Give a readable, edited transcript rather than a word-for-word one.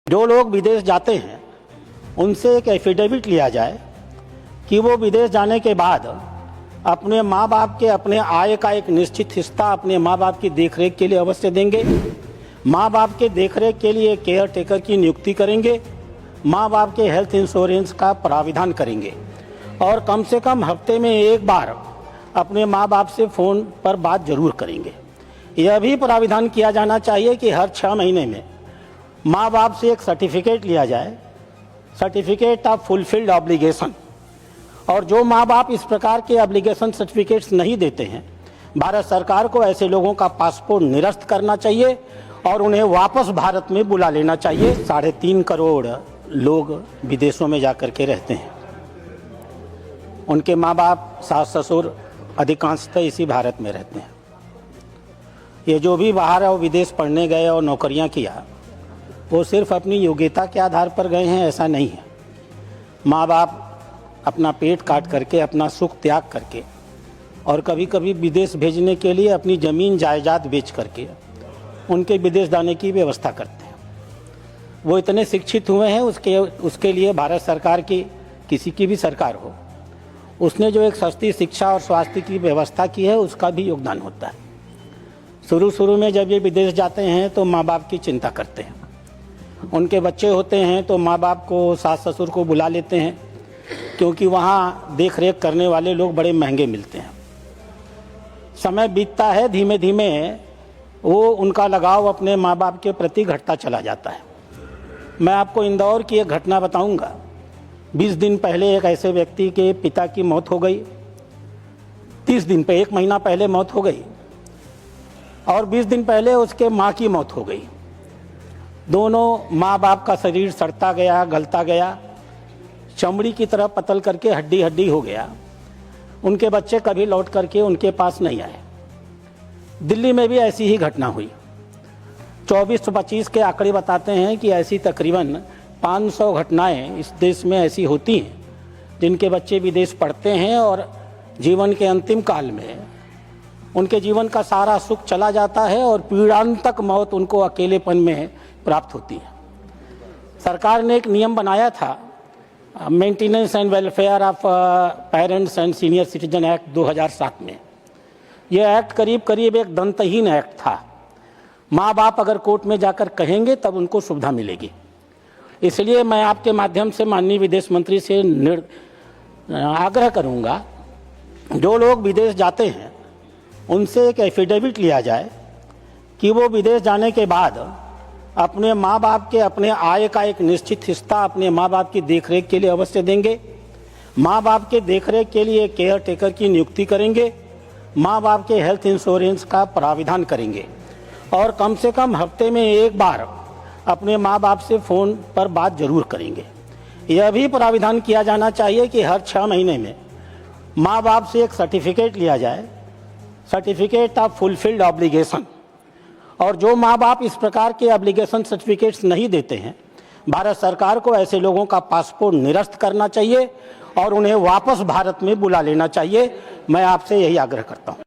जो लोग विदेश जाते हैं उनसे एक एफिडेविट लिया जाए कि वो विदेश जाने के बाद अपने माँ बाप के अपने आय का एक निश्चित हिस्सा अपने माँ बाप की देखरेख के लिए अवश्य देंगे। माँ बाप के देखरेख के लिए केयर टेकर की नियुक्ति करेंगे। माँ बाप के हेल्थ इंश्योरेंस का प्राविधान करेंगे और कम से कम हफ्ते में एक बार अपने माँ बाप से फ़ोन पर बात जरूर करेंगे। यह भी प्राविधान किया जाना चाहिए कि हर 6 महीने में माँ बाप से एक सर्टिफिकेट लिया जाए, सर्टिफिकेट ऑफ फुलफिल्ड ऑब्लिगेशन। और जो माँ बाप इस प्रकार के ऑब्लिगेशन सर्टिफिकेट्स नहीं देते हैं, भारत सरकार को ऐसे लोगों का पासपोर्ट निरस्त करना चाहिए और उन्हें वापस भारत में बुला लेना चाहिए। 3.5 करोड़ लोग विदेशों में जाकर के रहते हैं। उनके माँ बाप, सास ससुर अधिकांशतः इसी भारत में रहते हैं। ये जो भी बाहर और विदेश पढ़ने गए और नौकरियां किया, वो सिर्फ अपनी योग्यता के आधार पर गए हैं, ऐसा नहीं है। माँ बाप अपना पेट काट करके, अपना सुख त्याग करके और कभी कभी विदेश भेजने के लिए अपनी ज़मीन जायदाद बेच करके उनके विदेश जाने की व्यवस्था करते हैं। वो इतने शिक्षित हुए हैं, उसके लिए भारत सरकार की, किसी की भी सरकार हो, उसने जो एक सस्ती शिक्षा और स्वास्थ्य की व्यवस्था की है, उसका भी योगदान होता है। शुरू में जब ये विदेश जाते हैं तो माँ बाप की चिंता करते हैं। उनके बच्चे होते हैं तो माँ बाप को, सास ससुर को बुला लेते हैं, क्योंकि वहाँ देख रेख करने वाले लोग बड़े महंगे मिलते हैं। समय बीतता है, धीमे धीमे वो उनका लगाव अपने माँ बाप के प्रति घटता चला जाता है। मैं आपको इंदौर की एक घटना बताऊंगा। 20 दिन पहले एक ऐसे व्यक्ति के पिता की मौत हो गई। 30 दिन पे, 1 महीना पहले मौत हो गई और 20 दिन पहले उसके माँ की मौत हो गई। दोनों माँ बाप का शरीर सड़ता गया, गलता गया, चमड़ी की तरह पतल करके हड्डी हड्डी हो गया। उनके बच्चे कभी लौट करके उनके पास नहीं आए। दिल्ली में भी ऐसी ही घटना हुई। 24-25 के आंकड़े बताते हैं कि ऐसी तकरीबन 500 घटनाएं इस देश में ऐसी होती हैं जिनके बच्चे विदेश पढ़ते हैं और जीवन के अंतिम काल में उनके जीवन का सारा सुख चला जाता है और पीड़ांतक मौत उनको अकेलेपन में प्राप्त होती है। सरकार ने एक नियम बनाया था, maintenance and welfare of parents and senior citizen act 2007 में। यह एक्ट करीब एक दंतहीन एक्ट था। माँ बाप अगर कोर्ट में जाकर कहेंगे तब उनको सुविधा मिलेगी। इसलिए मैं आपके माध्यम से माननीय विदेश मंत्री से आग्रह करूँगा, जो लोग विदेश जाते हैं उनसे एक एफिडेविट लिया जाए कि वो विदेश जाने के बाद अपने माँ बाप के अपने आय का एक निश्चित हिस्सा अपने माँ बाप की देखरेख के लिए अवश्य देंगे। माँ बाप के देखरेख के लिए केयर टेकर की नियुक्ति करेंगे। माँ बाप के हेल्थ इंश्योरेंस का प्राविधान करेंगे और कम से कम हफ्ते में एक बार अपने माँ बाप से फ़ोन पर बात जरूर करेंगे। यह भी प्राविधान किया जाना चाहिए कि हर 6 महीने में माँ बाप से एक सर्टिफिकेट लिया जाए, सर्टिफिकेट ऑफ फुलफिल्ड ऑब्लिगेशन। और जो माँ बाप इस प्रकार के ऑब्लिगेशन सर्टिफिकेट्स नहीं देते हैं, भारत सरकार को ऐसे लोगों का पासपोर्ट निरस्त करना चाहिए और उन्हें वापस भारत में बुला लेना चाहिए। मैं आपसे यही आग्रह करता हूँ।